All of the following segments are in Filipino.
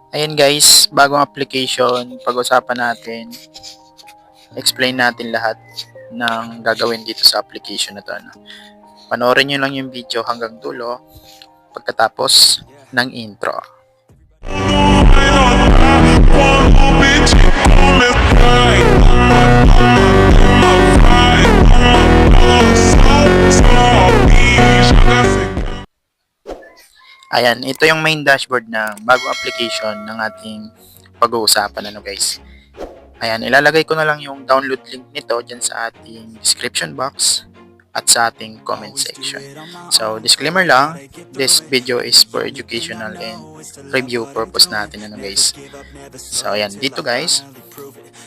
Ayan guys, bagong application, pag-usapan natin, explain natin lahat ng gagawin dito sa application na to. Ano. Panoorin nyo lang yung video hanggang dulo pagkatapos ng intro. Ayan, ito yung main dashboard ng bagong application ng ating pag-uusapan ano guys. Ayan, ilalagay ko na lang yung download link nito dyan sa ating description box at sa ating comment section. So, disclaimer lang, this video is for educational and review purpose natin ano guys. So, ayan, dito guys,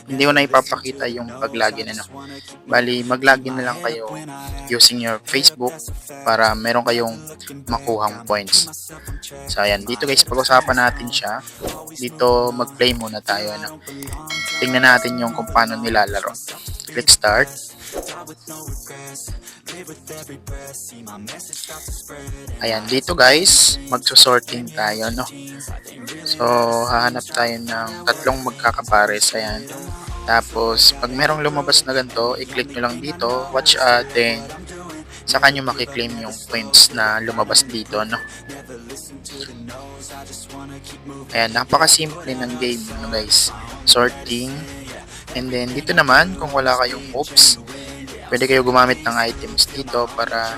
hindi ko na ipapakita yung pag-login ano. Bali, mag-login na lang kayo using your Facebook para meron kayong makuhang points. So, ayan, dito guys, pag-usapan natin siya. Dito, mag-play muna tayo ano. Tingnan natin yung kung paano nilalaro. Click start. Ayan, dito guys, magsusorting tayo, no? So, hahanap tayo ng tatlong magkakapares. Ayan. Tapos, pag merong lumabas na ganito, i-click nyo lang dito, watch ad, then saka nyo makiklaim yung points na lumabas dito, no? Ayan, napakasimple ng game, no guys? Sorting. And then, dito naman, kung wala kayong moves, pwede kayo gumamit ng items dito para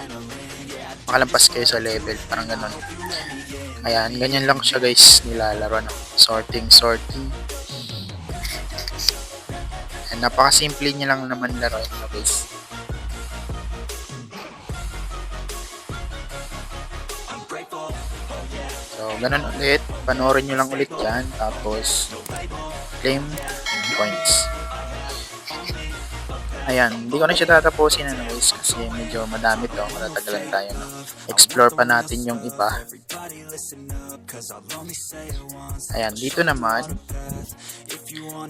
makalampas kayo sa level, parang ganun. Ayan, ganyan lang siya guys, nilalaro, no? Sorting. Ayan, napakasimple niya lang naman laro, no guys? So, ganun ulit. Panoorin nyo lang ulit yan. Tapos, claim points. Ayan, hindi ko na siya tatapusin ano guys kasi medyo madami to, matatagalan tayo no. Explore pa natin yung iba. Ayan, dito naman,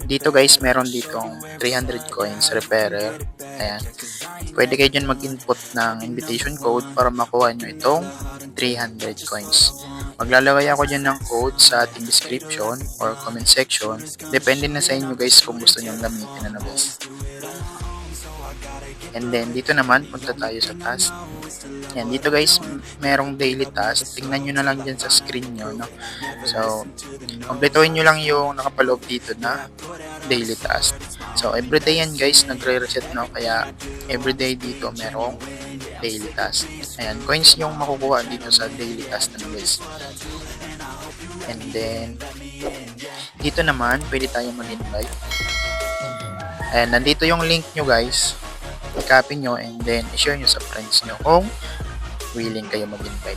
dito guys meron ditong 300 coins repairer. Ayan, pwede kayo dyan mag-input ng invitation code para makuha nyo itong 300 coins. Maglalagay ako dyan ng code sa ating description or comment section. Depende na sa inyo guys kung gusto nyo gamitin ano guys. And then, dito naman, punta tayo sa task. Yan, dito guys, merong daily task. Tingnan nyo na lang dyan sa screen nyo, no? So, kompletuhin nyo lang yung nakapaloob dito na daily task. So, everyday yan guys, nagre-reset, no? Kaya, everyday dito merong daily task. Ayan, coins yung makukuha dito sa daily task na guys. And then, dito naman, pwede tayo mag-invite. Ayan, nandito yung link nyo guys. I-copy nyo and then i-share nyo sa friends nyo kung willing kayo mag-invite.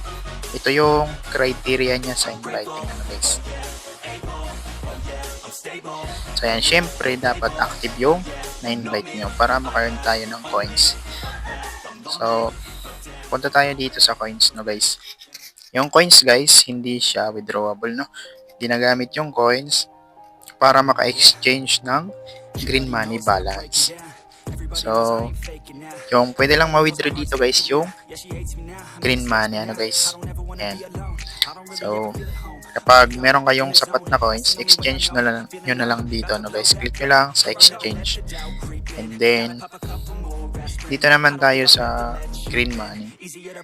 Ito yung criteria niya sa inviting ano guys. So yan, syempre dapat active yung na-invite nyo para makaroon tayo ng coins. So, punta tayo dito sa coins no guys. Yung coins guys, hindi siya withdrawable no. Ginagamit yung coins para maka-exchange ng green money balance. So, yung pwede lang ma-withdraw dito guys, yung green money, ano guys. Ayan. So, kapag meron kayong sapat na coins, exchange na lang, nyo na lang dito, no guys. Click nyo lang sa exchange. And then, dito naman tayo sa green money.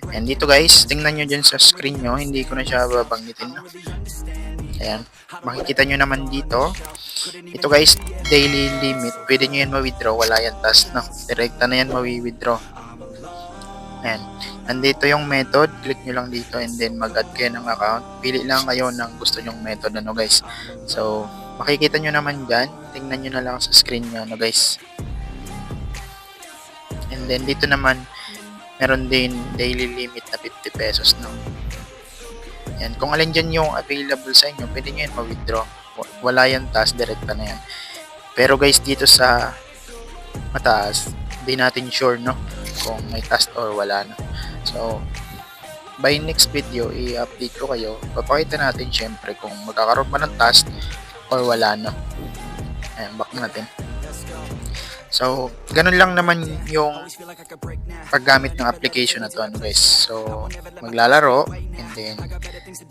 And dito guys, tingnan nyo dyan sa screen nyo, hindi ko na siya babanggitin, no. Ayan, makikita nyo naman dito. Ito guys, daily limit. Pwede nyo yan ma-withdraw. Wala yan task na. Direkta na yan ma-withdraw. Ayan. Nandito yung method. Click nyo lang dito and then mag-add kayo ng account. Pili lang kayo ng gusto nyong method. Ano guys. So, makikita nyo naman dyan. Tingnan nyo na lang sa screen nyo. Ano guys. And then dito naman, meron din daily limit na 50 pesos. No? Yan. Kung alin dyan yung available sa inyo, pwede nyo yan ma-withdraw. Wala yan task, direkta na yan. Pero guys, dito sa mataas, hindi natin sure, no? Kung may task or wala, no? So, by next video, i-update ko kayo. Papakita natin syempre kung magkakaroon pa ng task or wala, no? Ayan, back natin. So, ganun lang naman yung paggamit ng application na to, ano guys. So, maglalaro, and then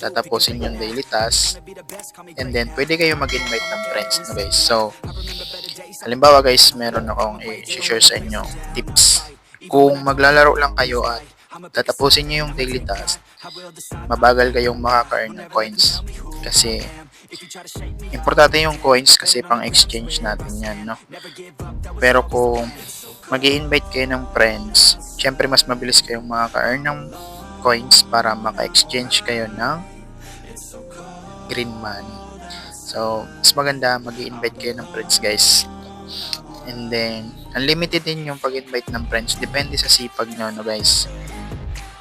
tatapusin yung daily task, and then pwede kayo mag-invite ng friends, no guys. So, halimbawa guys, meron akong i-share sa inyo tips. Kung maglalaro lang kayo at tatapusin nyo yung daily task, mabagal kayong makaka-earn ng coins. Kasi, importante yung coins kasi pang-exchange natin yan, no? Pero kung mag invite kayo ng friends, syempre mas mabilis kayong makaka-earn ng coins para maka-exchange kayo ng green money. So, mas maganda mag invite kayo ng friends guys. And then, unlimited din yung pag-invite ng friends. Depende sa sipag nyo, no guys.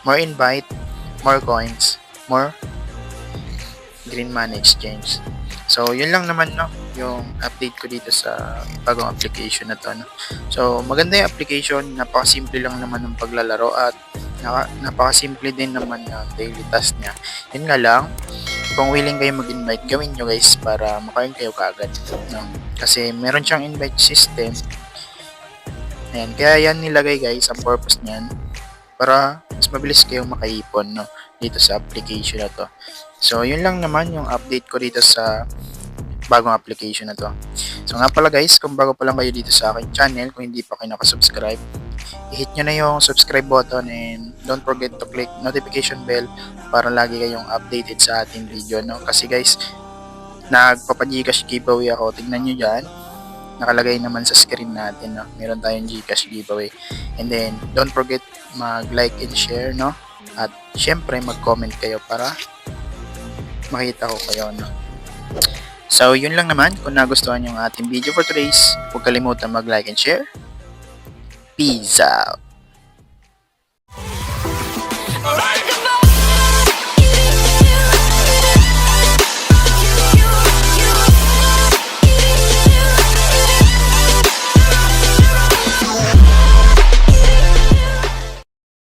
More invite, more coins, more green money exchange. So, yun lang naman, no, yung update ko dito sa bagong application na to, no. So, maganda yung application, napakasimple lang naman ng paglalaro at napakasimple din naman ng daily task niya. Yun nga lang, kung willing kayo mag-invite, gawin nyo guys para makain kayo kagad, no. Kasi meron siyang invite system. Ayan, kaya yan nilagay guys, ang purpose niyan para mas mabilis kayong makaipon, no, dito sa application na to. So, yun lang naman yung update ko dito sa bagong application na to. So, nga pala guys, kung bago pa lang kayo dito sa aking channel, kung hindi pa kayo nakasubscribe, i-hit nyo na yung subscribe button and don't forget to click notification bell para lagi kayong updated sa ating video, no? Kasi guys, nagpapa-Gcash giveaway ako. Tignan nyo dyan. Nakalagay naman sa screen natin, no? Meron tayong Gcash giveaway. And then, don't forget mag-like and share, no? At syempre, mag-comment kayo para makita ko kayo, no? So, yun lang naman. Kung nagustuhan yung ating video for today's, huwag kalimutan mag-like and share. Peace out!